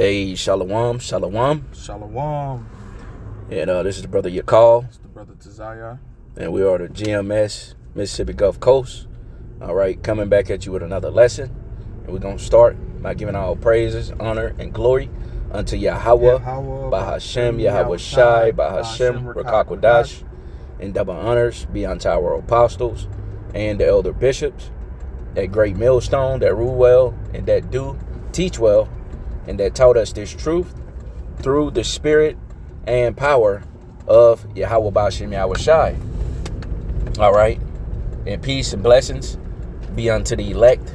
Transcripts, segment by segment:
Hey, shalom, shalom. Shalom. And this is the brother Yakal. It's the brother Tazaya. And we are the GMS, Mississippi Gulf Coast. All right, coming back at you with another lesson. And we're going to start by giving all praises, honor, and glory unto Yahweh, Bahashem, Yahweh Shai, Bahashem, Rakakwadash. And double honors be unto our apostles and the elder bishops, that great millstone that rule well and that do teach well, and that taught us this truth through the spirit and power of Yahweh Bahashem Yahweh Shai. All right. And peace and blessings be unto the elect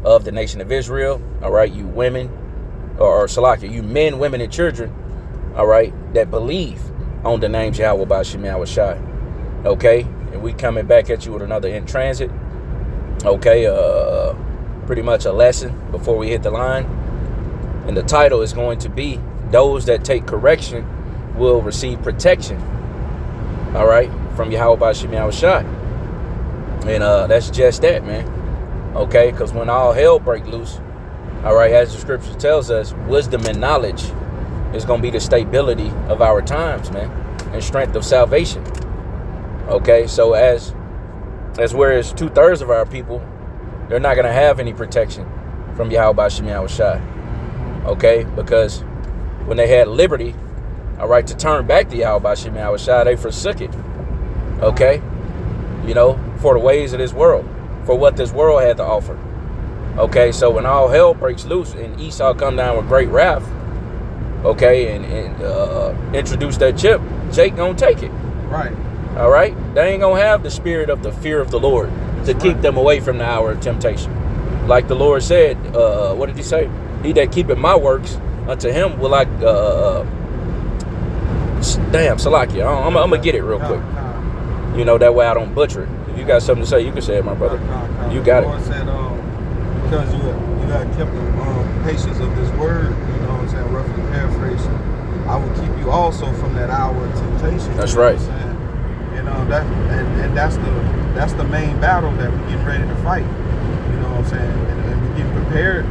of the nation of Israel. All right. You women, or Salakia, you men, women, and children. All right. That believe on the names Yahweh Bahashem Yahweh Shai. Okay. And we coming back at you with another in transit. Okay. Pretty much a lesson before we hit the line. And the title is going to be, those that take correction will receive protection. All right, from Yahweh Bahashem Yahweh Shai. And that's just that, man. Okay, because when all hell break loose, all right, as the scripture tells us, wisdom and knowledge is going to be the stability of our times, man, and strength of salvation. Okay, so as whereas 2/3 of our people, they're not going to have any protection from Yahweh Bahashem Yahweh Shai. Okay, because when they had liberty, all right, to turn back to Yahweh Bahashem Yahweh Shai, they forsook it. Okay, you know, for the ways of this world, for what this world had to offer. Okay, so when all hell breaks loose and Esau come down with great wrath, okay, and introduce that chip, Jake gonna take it. Right. All right, they ain't gonna have the spirit of the fear of the Lord to keep them away from the hour of temptation. Like the Lord said, what did he say? He that keepeth my works, unto him will I, damn, Salakia, I'm going to get it real quick. You know, that way I don't butcher it. If you got something to say, you can say it, my brother. You got it. The Lord said, because you have kept the patience of this word, you know what I'm saying, roughly paraphrasing, I will keep you also from that hour of temptation. That's right. You know, that's the main battle that we're getting ready to fight. You know what I'm saying? And we're getting prepared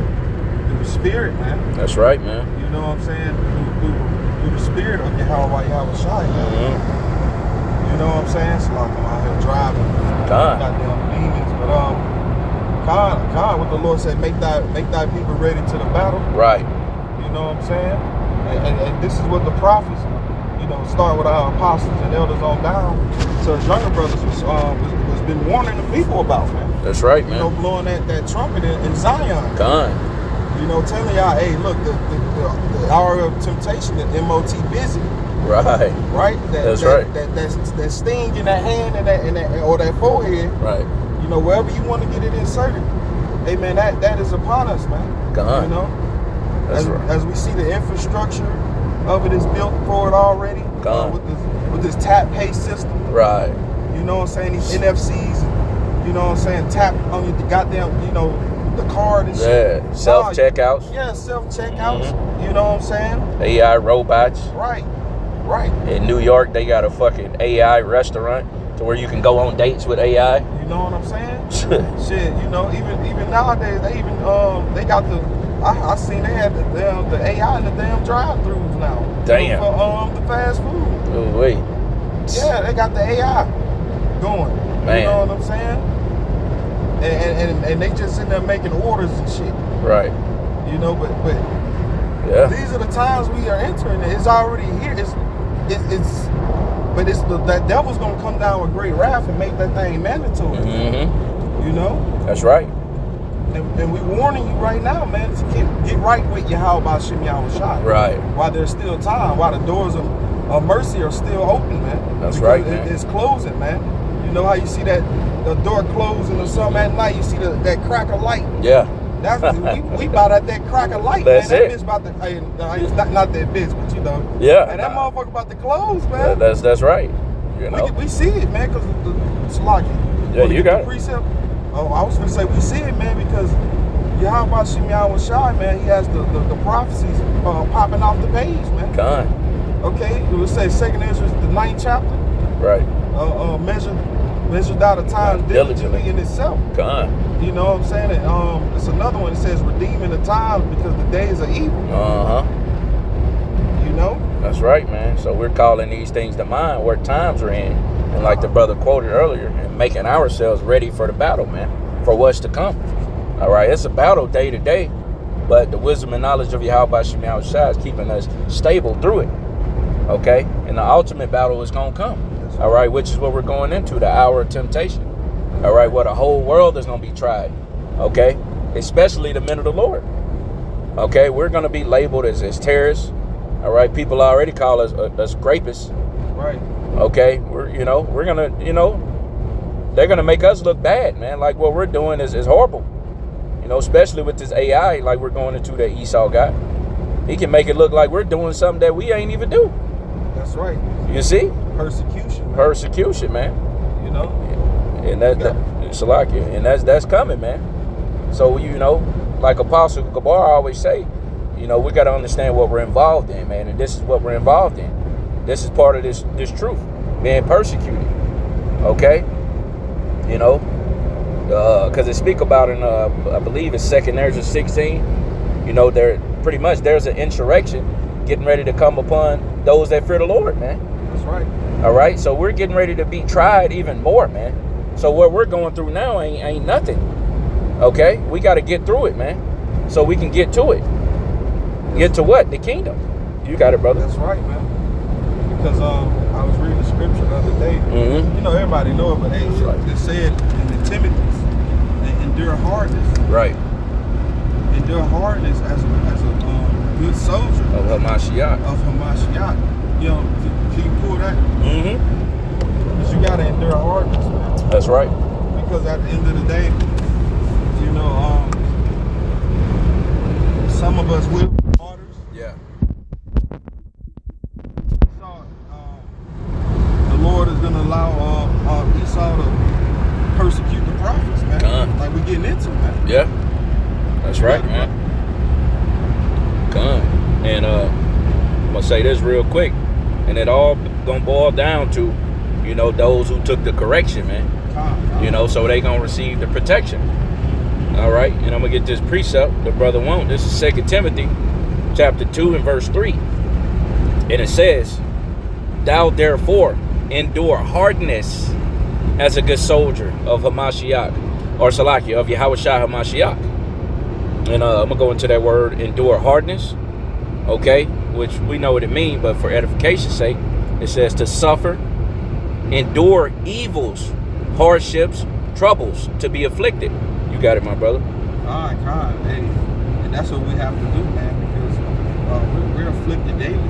through the spirit, man. That's right, man. You know what I'm saying? Through the spirit of Yahweh Shai, man. Mm-hmm. You know what I'm saying? So like I'm out here driving. God. Goddamn demons. But God, what the Lord said, make thy people ready to the battle. Right. You know what I'm saying? And this is what the prophets, you know, start with our apostles and elders on down to his younger brothers was been warning the people about, man. That's right, man. You know, blowing that trumpet in Zion. God. You know, telling y'all, hey, look, the hour of temptation, the MOT busy. Right. Right? That's right. That sting in that hand and that or that forehead. Right. You know, wherever you want to get it inserted. Hey, man, that is upon us, man. God. You know? That's right. As we see the infrastructure of it is built for it already. With this tap pay system. Right. You know what I'm saying? These NFCs, you know what I'm saying? Tap on your goddamn, you know, the card and shit. Yeah, self-checkouts. Yeah, self-checkouts. Mm-hmm. You know what I'm saying? AI robots. Right. In New York, they got a fucking AI restaurant to where you can go on dates with AI. You know what I'm saying? Shit, you know, even nowadays, they got I seen they had the AI in the damn drive-thrus now. Damn. For the fast food. Oh, wait. Yeah, they got the AI going. Man. You know what I'm saying? And they just sitting there making orders and shit. Right. You know, but yeah. These are the times we are entering. It's already here. But that devil's gonna come down with great wrath and make that thing mandatory. Mm-hmm. You know? That's right. And we warning you right now, man, to get right with Yahweh Bahashem Yahweh Shai. Right. While there's still time, while the doors of mercy are still open, man. That's right, man. It's closing, man. You know how you see that the door closing or something at night, you see that crack of light. Yeah. That's we about at that crack of light, that's man. That bitch about to not that bitch, but you know. Yeah. And that motherfucker about to close, man. That's right. You know. We see it, man, because it's like yeah, you got it. Precept. Oh, I was gonna say we see it, man, because Yahweh Bahashem Yahweh Shai, man, he has the prophecies popping off the page, man. God. Okay, let's say 2nd Ezra, the 9th chapter. Right. Measured out a time diligently in itself. God. You know what I'm saying? And, it's another one that says redeeming the times because the days are evil. You know? That's right, man. So we're calling these things to mind where times are in. And like the brother quoted earlier, and making ourselves ready for the battle, man, for what's to come. All right, it's a battle day to day, but the wisdom and knowledge of Yahweh Shem Yahushua is keeping us stable through it. Okay? And the ultimate battle is going to come. All right, which is what we're going into, the hour of temptation. All right, where the whole world is going to be tried. Okay? Especially the men of the Lord. Okay? We're going to be labeled as terrorists. All right? People already call us rapists. Right. Okay? We're going to, they're going to make us look bad, man. Like what we're doing is horrible. You know, especially with this AI, like we're going into that Esau guy. He can make it look like we're doing something that we ain't even do. That's right. You see? Persecution, man. Persecution, man. You know? And Salakia. And that's coming, man. So, you know, like Apostle Gabar always say, you know, we got to understand what we're involved in, man. And this is what we're involved in. This is part of this truth. Being persecuted. Okay? You know? Because they speak about in, I believe it's 2nd Ezra 16. You know, there's an insurrection getting ready to come upon those that fear the Lord, man. That's right. All right? So we're getting ready to be tried even more, man. So what we're going through now ain't nothing. Okay? We got to get through it, man. So we can get to it. Get to what? The kingdom. You got it, brother. That's right, man. Because I was reading the scripture the other day. You know, everybody know it, but they said in the Timothy's, endure hardness. Right. Endure hardness as a good soldier. Of Hamashiach. Of Hamashiach. You know, can you pull that? Because you got to endure hardness, man. That's right. Because at the end of the day, you know, some of us will be martyrs. Yeah. So, the Lord is going to allow Esau to persecute the prophets, man. Like we're getting into, man. Yeah. That's right, man. And I'm going to say this real quick. And it all going to boil down to, you know, those who took the correction, man. You know, so they going to receive the protection. All right. And I'm going to get this precept the brother won't. This is 2 Timothy chapter 2 and verse 3. And it says, thou therefore endure hardness as a good soldier of Hamashiach, or Salakia, of Yahushua Hamashiach. And I'm going to go into that word, endure hardness, okay, which we know what it means, but for edification's sake, it says to suffer, endure evils, hardships, troubles, to be afflicted. You got it, my brother. God, hey, and that's what we have to do, man, because we're afflicted daily.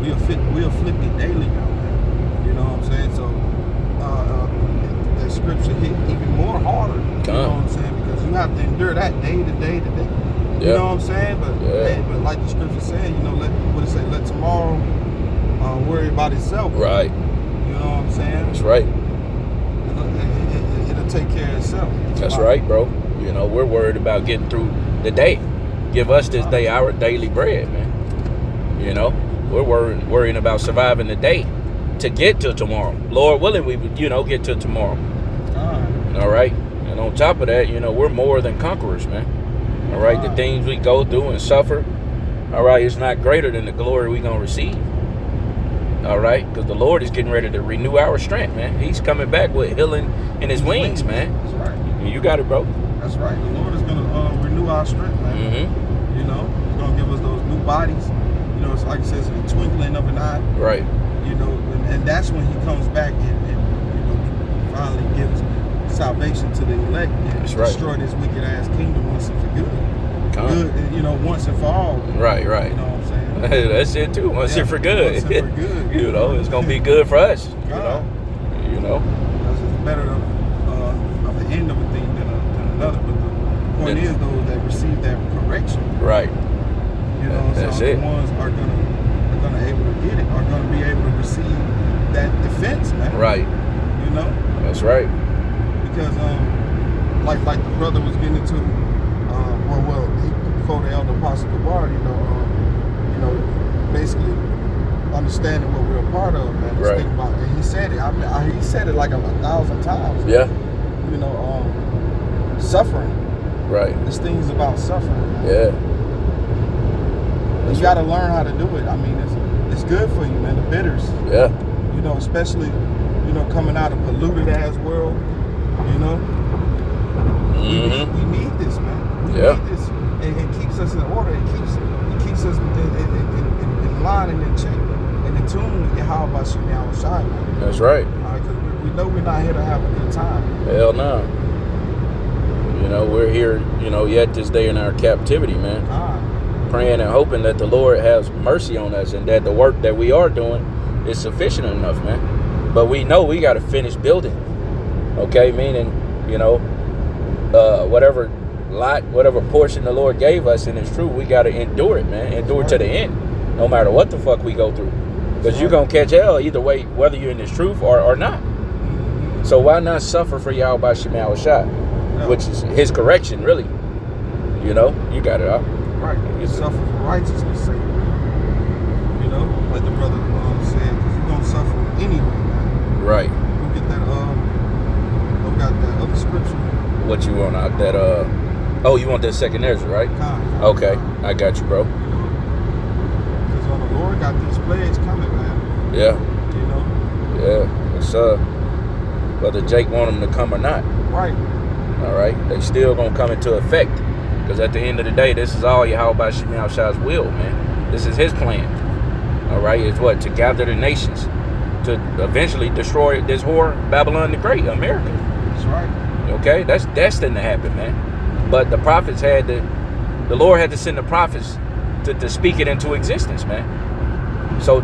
We're afflicted daily now, man. You know what I'm saying? So, the scripture hit even more harder. You know what I'm saying? Because you have to endure that day to day to day. You know what I'm saying? But hey, but like the scripture said, you know, let tomorrow worry about itself. Right. You know what I'm saying? That's right. It'll take care of itself. That's right, bro. You know, we're worried about getting through the day. Give us this day our daily bread, man. You know, we're worrying about surviving the day to get to tomorrow. Lord willing, we would, you know, get to tomorrow. All right. And on top of that, you know, we're more than conquerors, man. All right. The things we go through and suffer, all right, it's not greater than the glory we're going to receive. All right. Because the Lord is getting ready to renew our strength, man. He's coming back with healing in his wings, man. That's right. You got it, bro. That's right. The Lord is going to renew our strength, man. You know, he's going to give us those new bodies. You know, it's like it says, in the twinkling of an eye. Right. You know, and that's when he comes back and you know, finally gives salvation to the elect and destroy this wicked ass kingdom once and for good. Good, you know, once and for all. Right. You know what I'm saying? That's it too. Once and for good. Once and for good. You know, it's gonna be good for us. You know. It's better of the end of a thing than another. But the point is, those that receive that correction. Right. You know, that's so it. The ones are gonna able to get it, are gonna be able to receive that defense, man. Right. You know. That's right. Because like the brother was getting into, he quoted Elder Apostle Gabar, you know, basically understanding what we're a part of, man. Just think about it. And he said it. He said it like 1,000 times. Yeah. You know, suffering. Right. This thing is about suffering. Man. Yeah. You got to learn how to do it. I mean, it's good for you, man. The bitters. Yeah. You know, especially, you know, coming out of polluted ass world. You know. We need this, man. We need this. It keeps us in order. It keeps us in line and in check and in tune with Yahweh Bashim Yahweh Shai, man. That's right. Because we know we're not here to have a good time. Hell no. You know, we're here, you know, yet this day in our captivity, man. Praying and hoping that the Lord has mercy on us and that the work that we are doing is sufficient enough, man. But we know we got to finish building. Okay? Meaning, you know, whatever portion the Lord gave us and it's true, we got to endure it, man. Endure to the end. No matter what the fuck we go through. Because you're going to catch hell either way, whether you're in this truth or not. So why not suffer for Yahweh Bashim Yahweh Shai? Which is his correction, really. You know, you got it out. Right. You suffer for righteousness' sake. You know, like the brother said, because you're going to suffer anyway, man. Right. You get that, got that other scripture. What you want out that, oh, you want that second Ezra, right? Okay. I got you, bro. Because the Lord got these plagues coming, man. Yeah. You know? Yeah. It's, whether Jake want them to come or not. Right. All right, they still gonna come into effect because at the end of the day, this is all Yahweh Bashim Yahweh Shai's will, man. This is his plan. All right, it's what? To gather the nations, to eventually destroy this whore Babylon the Great, America. That's right. Okay, that's destined to happen, man. But the prophets the Lord had to send the prophets to speak it into existence, man. So,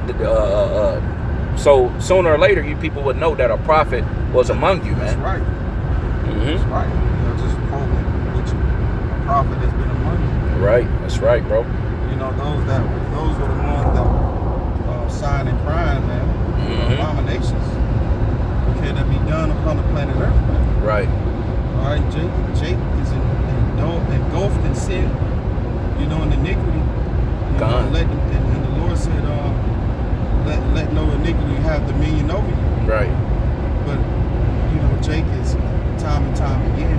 so sooner or later, you people would know that a prophet was among you, man. That's right. That's right. You know, just quoting what a prophet has been among you. Right. That's right, bro. You know, those were the ones that were sighing and crying, man. Abominations. Can that be done upon the planet Earth, man? Right. All right, Jake is engulfed in sin, you know, in iniquity. And the Lord said, let no iniquity have dominion over you. Right. But, you know, Jake is time and time again,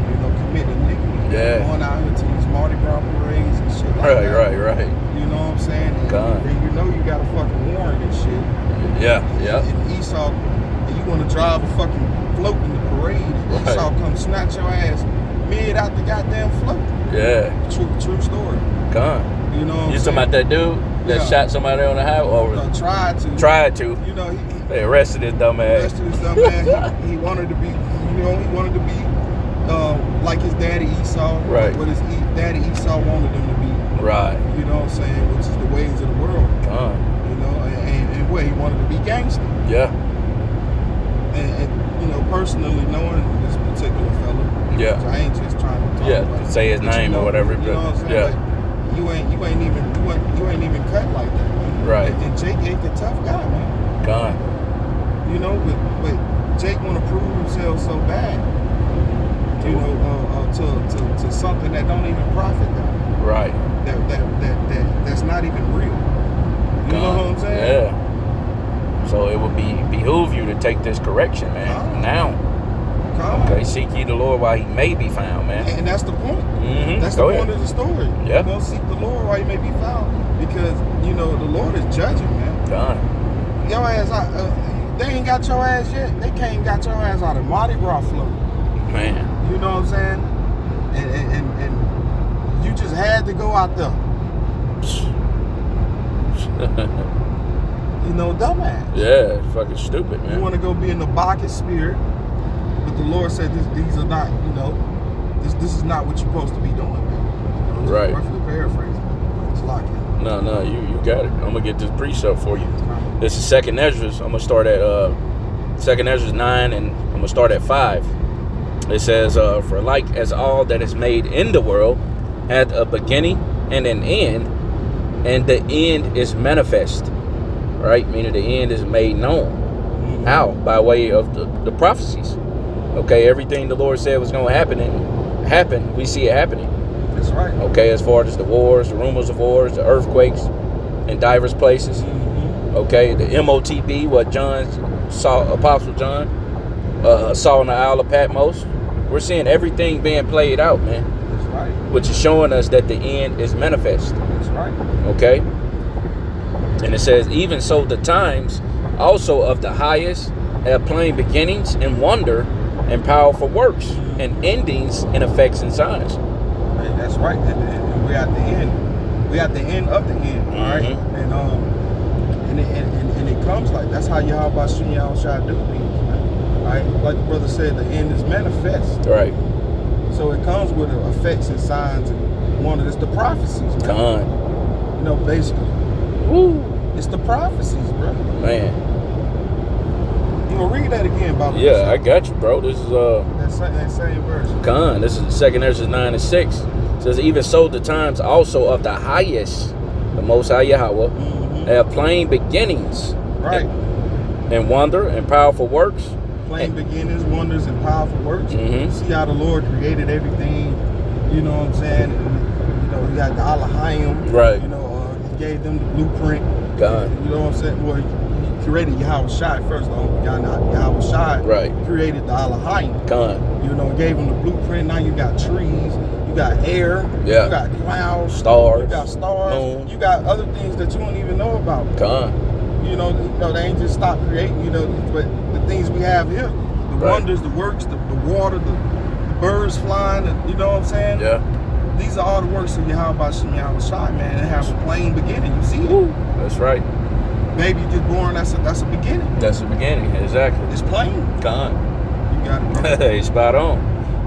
you know, committing iniquity. Yeah. Going out here to these Mardi Gras parades and shit like that. Right. You know what I'm saying? And you know you got a fucking warrant and shit. Yeah. And Esau, and you want to drive a fucking float in the parade, and Esau come snatch your ass mid out the goddamn float. Yeah. True story. You know what I'm saying? talking about that dude that shot somebody on the highway? Tried to. You know, they arrested his dumb ass. He wanted to be, like his daddy Esau. Right. What his daddy Esau wanted him to be. Right. You know what I'm saying? Which is the ways of the world. You know, and what he wanted to be gangster. Yeah. And you know, personally knowing this particular fella. Yeah. I ain't just trying to talk about say his name or whatever. You know what I'm saying? Yeah. Like, you ain't even cut like that, man. Right. And Jake ain't the tough guy, man. You know, but Jake want to prove himself so bad. You know, to something that don't even profit them. Right. That's not even real. You know what I'm saying? Yeah. So it would behoove you to take this correction, man. Now. Okay, seek ye the Lord while he may be found, man. And that's the point. That's the point of the story. Yeah. You know, seek the Lord while he may be found. Because, you know, the Lord is judging, man. Your ass they ain't got your ass yet. They can't got your ass out of Mardi Gras float. Man. You know what I'm saying? And you just had to go out there. You know, dumbass. Yeah, fucking stupid, man. You want to go be in the Bacchus spirit, but the Lord said these are not, you know, this is not what you're supposed to be doing, man. You know, right. Roughly paraphrasing. It's like it. No, you got it. I'm gonna get this precept for you. This is Second Ezra. I'm gonna start at Second Ezra 9, and I'm gonna start at 5. It says, "For like as all that is made in the world hath a beginning and an end, and the end is manifest." Right, meaning the end is made known. How? By way of the prophecies. Okay, everything the Lord said was gonna happen and happen, we see it happening. That's right. Okay, as far as the wars, the rumors of wars, the earthquakes in diverse places. Okay, the MOTB, what John saw, Apostle John saw in the Isle of Patmos. We're seeing everything being played out, man. That's right. Which is showing us that the end is manifest. That's right. Okay? And it says, even so the times also of the highest have plain beginnings and wonder and powerful works and endings and effects and signs. And that's right. And we're at the end. We're at the end of the end. All right. And it comes like that's how Yahweh Shem Yahushua do things, man. All right. Like the brother said, the end is manifest. Right. So it comes with effects and signs and wonders. It's the prophecies, man. Gone. You know, basically. Woo. It's the prophecies, bro. Man. You gonna read that again, Baba? Yeah, I got you, bro. This is that same verse. Khan. This is 2 Ezra 9 and 6. It says, even so the times also of the highest, the Most High Yahweh, have plain beginnings. Right. And wonder and powerful works. Plain beginnings, wonders, and powerful works. See how the Lord created everything. You know what I'm saying? You know, he had the Elohim. Right. You know, he gave them the blueprint. God. You know what I'm saying? Well, he created Yahweh Shai first. Yahweh Shai created the Elohim. God. You know, gave them the blueprint. Now you got trees. You got air. Yeah. You got clouds. Stars. You got stars. Moon. You got other things that you don't even know about. God. You know, they ain't just stop creating, you know, but the things we have here, the wonders, the works, the water, the birds flying, you know what I'm saying? Yeah. These are all the works of Yahweh Shem Yahushua, man. They have a plain beginning. You see it? Woo. That's right. Baby just born, that's a beginning. That's the beginning, exactly. It's plain. God. You got it, bro. Spot on.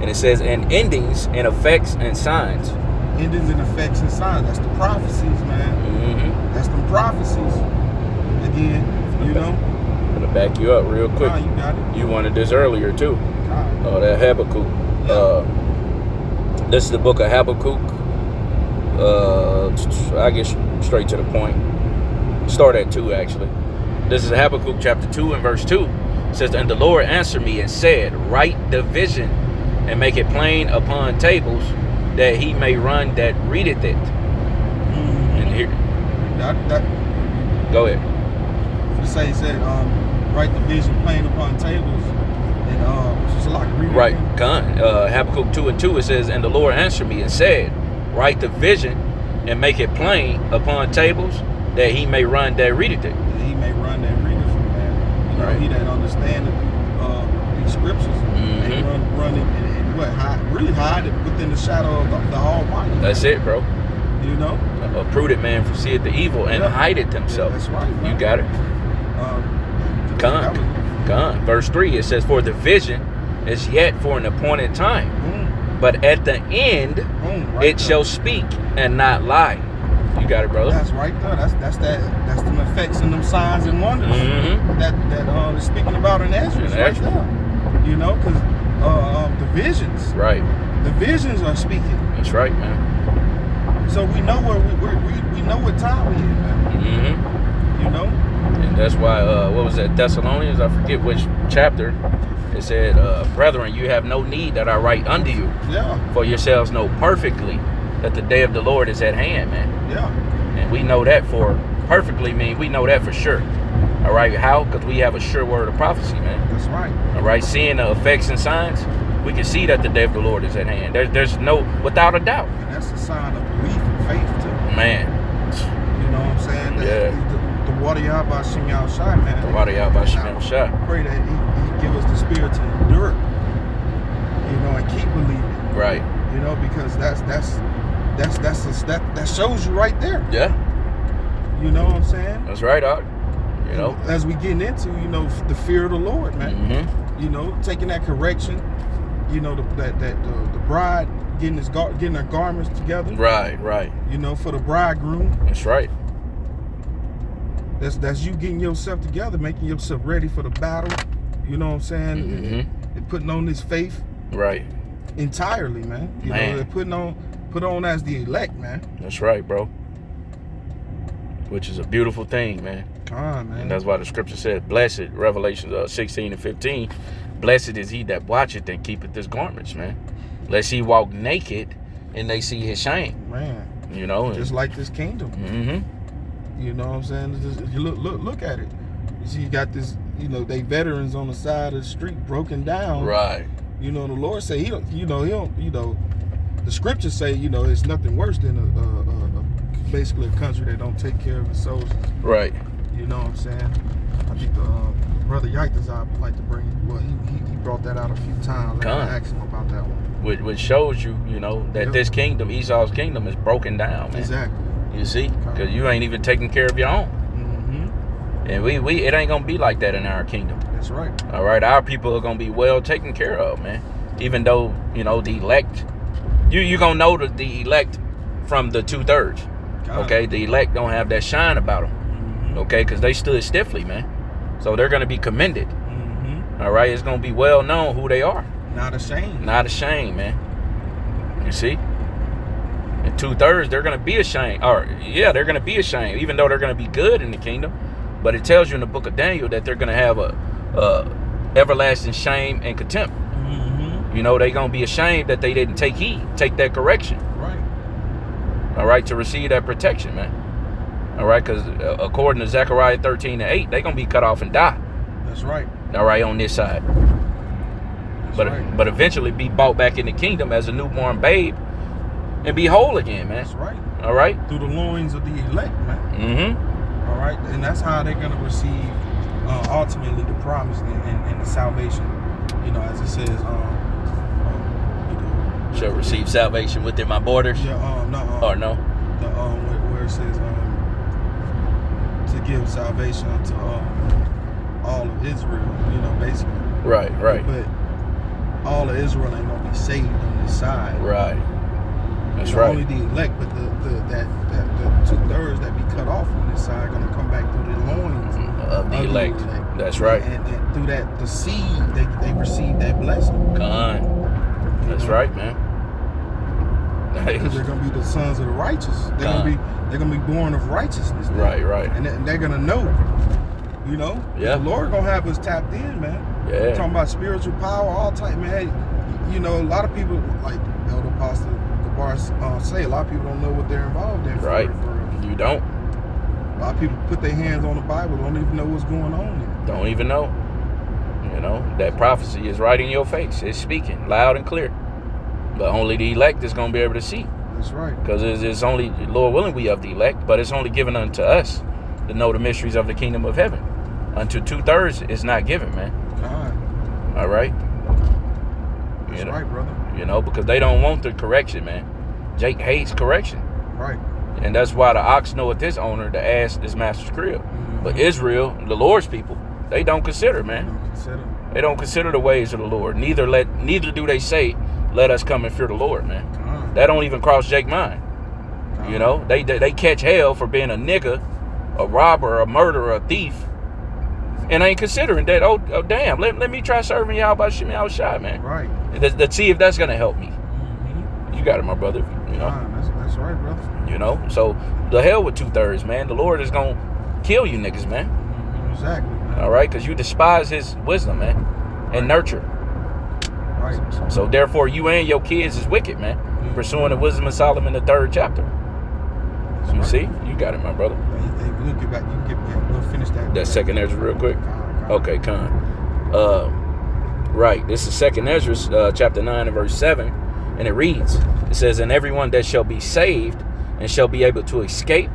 And it says, and endings and effects and signs. Endings and effects and signs. That's the prophecies, man. That's the prophecies. Again, you know. I'm gonna back you up real quick. You got it. You wanted this earlier too. That Habakkuk. This is the book of Habakkuk. I guess straight to the point. Start at 2 actually. This is Habakkuk chapter 2 and verse 2. It says, and the Lord answered me and said, write the vision and make it plain upon tables, that he may run that readeth it. And here, go ahead. He said, write the vision plain upon tables, and it's like reading. Right, Habakkuk 2 and 2, it says, and the Lord answered me and said, write the vision and make it plain upon tables, that he may run that readeth it. That he may run that readeth it, man. You know, he that understandeth these scriptures, and run it and hide it within the shadow of the Almighty. That's it, bro. You know, a prudent man foreseeth the evil and hideth himself. Yeah, that's right, man. You got it. Gone. Verse 3, it says, for the vision is yet for an appointed time, but at the end it shall speak and not lie. You got it, brother. That's right there. That's them effects and them signs and wonders that is speaking about in Ezra. Right there. You know, because the visions. Right. The visions are speaking. That's right, man. So we know where we know what time we is, man. You know. And that's why, what was that, Thessalonians? I forget which chapter. It said, brethren, you have no need that I write unto you. Yeah. For yourselves know perfectly that the day of the Lord is at hand, man. Yeah. And we know that for perfectly mean we know that for sure. All right. How? Because we have a sure word of prophecy, man. That's right. All right. Seeing the effects and signs, we can see that the day of the Lord is at hand. There's no, without a doubt. And that's a sign of belief and faith too. Man. You know what I'm saying? Yeah. The water Yahweh Shem Yahushua, man. The water Yahweh Shem Yahushua. Pray that he give us the spirit to endure. You know, and keep believing. Right. You know, because that shows you right there. Yeah. You know what I'm saying? That's right, Doc. You know, as we getting into, you know, the fear of the Lord, man. You know, taking that correction. You know, the bride getting her garments together. Right. You know, for the bridegroom. That's right. That's you getting yourself together, making yourself ready for the battle. You know what I'm saying? And putting on this faith. Right. Entirely, man. You know, they're put on as the elect, man. That's right, bro. Which is a beautiful thing, man. Man. And that's why the scripture said, blessed, Revelation 16 and 15, blessed is he that watcheth and keepeth his garments, man. Lest he walk naked and they see his shame. Man. You know. Just like this kingdom. You know what I'm saying? Just, you look at it. You see, you got this, you know, they veterans on the side of the street broken down. Right. You know, the Lord say he don't, the scriptures say, it's nothing worse than basically a country that don't take care of its soldiers. Right. You know what I'm saying? I think Brother Yaitas, I'd like to bring, he brought that out a few times. I asked him about that one. Which shows you, that this kingdom, Esau's kingdom, is broken down, man. Exactly. You see? Because you ain't even taking care of your own. Mm-hmm. And we it ain't going to be like that in our kingdom. That's right. All right? Our people are going to be well taken care of, man. Even though, the elect, you're going to know the elect from the 2/3. Okay? The elect don't have that shine about them. Mm-hmm. Okay? Because they stood stiffly, man. So they're going to be commended. Mm-hmm. All right? It's going to be well known who they are. Not ashamed. Not ashamed, man. You see? And 2/3, they're going to be ashamed. They're going to be ashamed, even though they're going to be good in the kingdom. But it tells you in the book of Daniel that they're going to have a everlasting shame and contempt. Mm-hmm. They're going to be ashamed that they didn't take that correction. Right. All right, to receive that protection, man. All right, because according to Zechariah 13:8, they're going to be cut off and die. That's right. All right, on this side. But eventually be brought back in the kingdom as a newborn babe and be whole again, man. That's right. All right? Through the loins of the elect, man. Mm-hmm. All right? And that's how they're going to receive ultimately the promise and the salvation. As it says, shall receive salvation within my borders? Yeah, no. Or no? Where it says to give salvation unto all of Israel, basically. Right. But all of Israel ain't gonna be saved on this side. Right. That's right. Only the elect, but the 2/3 that be cut off on this side gonna come back through the loins of the elect. That's right. And through that, the seed, they receive that blessing. That's right, man. Because they're gonna be the sons of the righteous. They're gonna be born of righteousness. Right. And they're gonna know. Yeah. The Lord gonna have us tapped in, man. Yeah. We're talking about spiritual power, all type, man. A lot of people, like Elder Apostle Gabar say, a lot of people don't know what they're involved in. Right. You don't. A lot of people put their hands on the Bible, don't even know what's going on in it. Don't even know. That prophecy is right in your face. It's speaking loud and clear. But only the elect is going to be able to see. That's right. Because it's only, Lord willing, we of the elect, but it's only given unto us to know the mysteries of the kingdom of heaven. Unto 2/3 is not given, man. God. All right? That's right, brother. Because they don't want the correction, man. Jake hates correction. Right. And that's why the ox knoweth his owner, the ass his master's crib. Mm-hmm. But Israel, the Lord's people, they don't consider, man. They don't consider the ways of the Lord. Neither do they say, let us come and fear the Lord, man. That don't even cross Jake's mind. They catch hell for being a nigga, a robber, a murderer, a thief, and ain't considering that. Oh damn! Let me try serving y'all by shimmy outside, man. Right. Let's see if that's gonna help me. Mm-hmm. You got it, my brother. That's right, brother. So the hell with 2/3, man. The Lord is gonna kill you niggas, man. Mm-hmm. Exactly. Man. All right, because you despise His wisdom, man, and nurture. Right. So therefore, you and your kids is wicked, man. Pursuing the wisdom of Solomon, the 3rd chapter. So you see, you got it, my brother. Hey, we'll get back. We'll finish that. That 2nd Ezra real quick. Okay, right. This is 2nd Ezra, chapter 9 and verse 7, and it reads. It says, "And everyone that shall be saved and shall be able to escape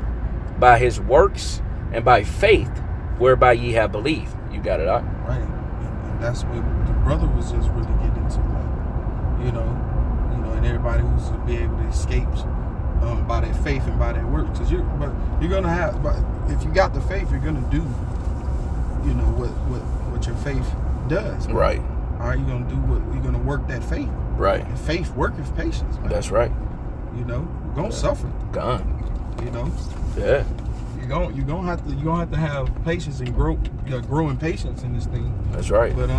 by his works and by faith, whereby ye have believed." You got it, all right? Right. And that's what the brother was just really getting into, man. And everybody who's to be able to escape by their faith and by their works. Because you're gonna have, but if you got the faith, you're gonna do, what your faith does. Man. Right. All right, you're gonna work that faith. Right. And faith worketh patience, man. That's right. You're gonna suffer. Gone. Yeah. You're gonna have to have patience and grow in patience in this thing. That's right. But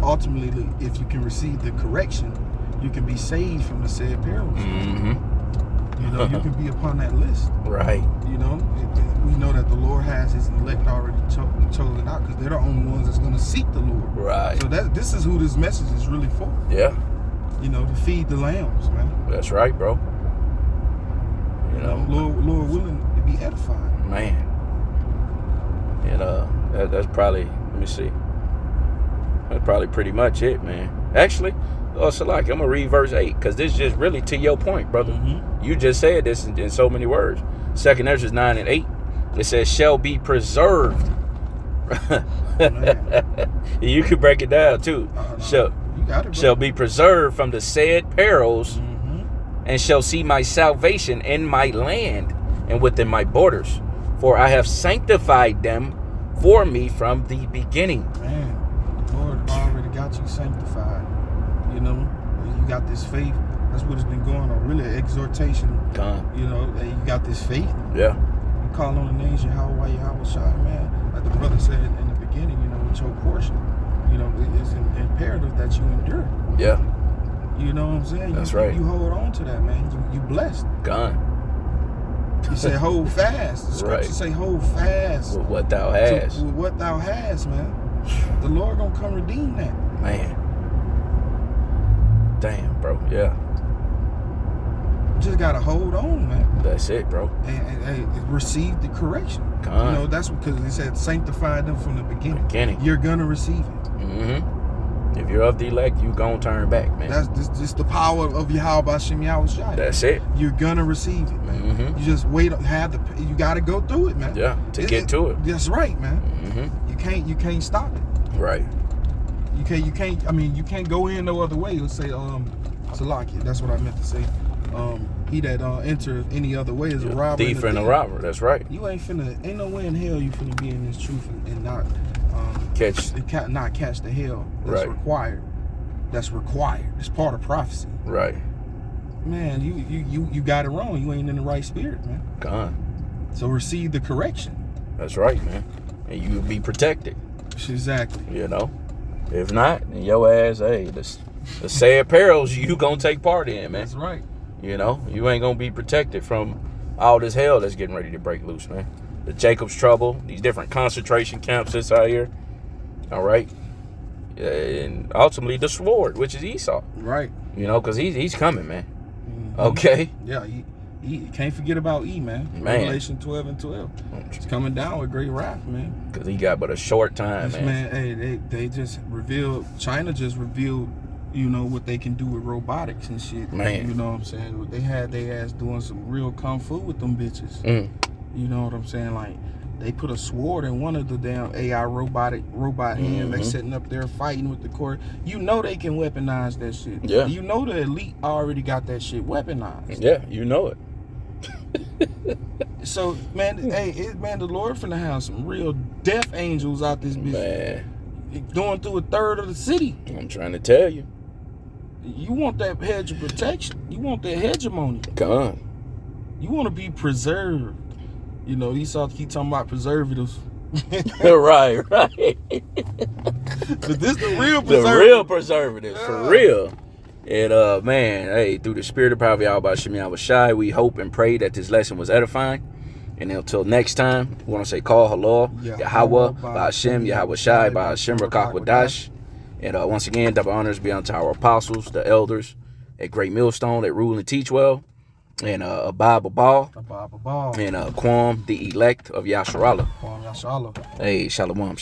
ultimately, if you can receive the correction, you can be saved from the said perils. Mm-hmm. You can be upon that list. Right. We know that the Lord has His elect already chosen out, because they're the only ones that's going to seek the Lord. Right. So this is who this message is really for. Yeah. To feed the lambs, man. That's right, bro. Lord willing to be edified. Man. And that's probably, let me see. That's probably pretty much it, man. Actually, Salaki, I'm going to read verse 8 because this is just really to your point, brother. You just said this in so many words. 2nd Ezra 9 and 8. It says, shall be preserved. You can break it down, too. Shall be preserved from the said perils and shall see my salvation in my land and within my borders. For I have sanctified them for me from the beginning. Man, the Lord already got you sanctified. You know, you got this faith. That's what has been going on. Really, exhortation. You know, you got this faith. Yeah. You call on the names of Yahweh Shai, man. Like the brother said in the beginning, you know, with your portion, you know, it's imperative that you endure. Yeah. You know what I'm saying? That's right. You hold on to that, man. You blessed. You say hold fast. The scripture say hold fast. With what thou hast. With what thou hast, man. The Lord gonna come redeem that. Man. Damn, bro. Yeah. You just gotta hold on, man. That's it, bro. And receive the correction. You know, that's because he said sanctify them from the beginning. You're gonna receive it. If you're of the elect, you gonna turn back, man. That's just the power of Yahweh Hashem Yahweh Shai. That's it. You're gonna receive it, man. You just wait, you gotta go through it, man. Yeah, to get to it. That's right, man. You can't stop it. Right. You can't. I mean, you can't go in no other way. Let's say, Salaki. That's what I meant to say. He that enters any other way is a robber. Thief and a robber. That's right. You ain't no way in hell you finna be in this truth and not catch the hell that's required. That's required. It's part of prophecy. Right. Man, you got it wrong. You ain't in the right spirit, man. So receive the correction. That's right, man. And you be protected. Exactly. You know. If not, then your ass, hey, the sad perils you gonna take part in, man. That's right. You know, you ain't gonna be protected from all this hell that's getting ready to break loose, man. The Jacob's trouble, these different concentration camps that's out here. All right. And ultimately the sword, which is Esau. Right. You know, because he's coming, man. Okay. Yeah, he can't forget about man. Revelation 12 and 12. It's coming down with great wrath, man. Because he got but a short time, man. Hey, they just revealed, China just revealed, you know, what they can do with robotics and shit. Man. You know what I'm saying? They had their ass doing some real kung fu with them bitches. You know what I'm saying? Like, they put a sword in one of the damn AI robot hands. They sitting up there fighting with the court. You know they can weaponize that shit. Yeah. You know the elite already got that shit weaponized. Yeah, you know it. So, man, the Lord finna have some real death angels out this bitch. Man. Going through a third of the city. I'm trying to tell you. You want that hedge of protection. You want that hegemony. You want to be preserved. You know, Esau keep talking about preservatives. right. But this the real preservative. The real preservatives, for real. And, man, hey, through the spirit of power of Yahweh Hashem Yahweh Shai, we hope and pray that this lesson was edifying. And until next time, we want to say, call hello, Yahweh, Ba'ashem, Yahweh Shai, Ba'ashem, Rakak Wadash. And once again, double honors be unto our apostles, the elders at Great Millstone that rule and teach well. And Abab Abal. And Quam, the elect of Yasharallah. Quam Yasharallah. Hey, shalom.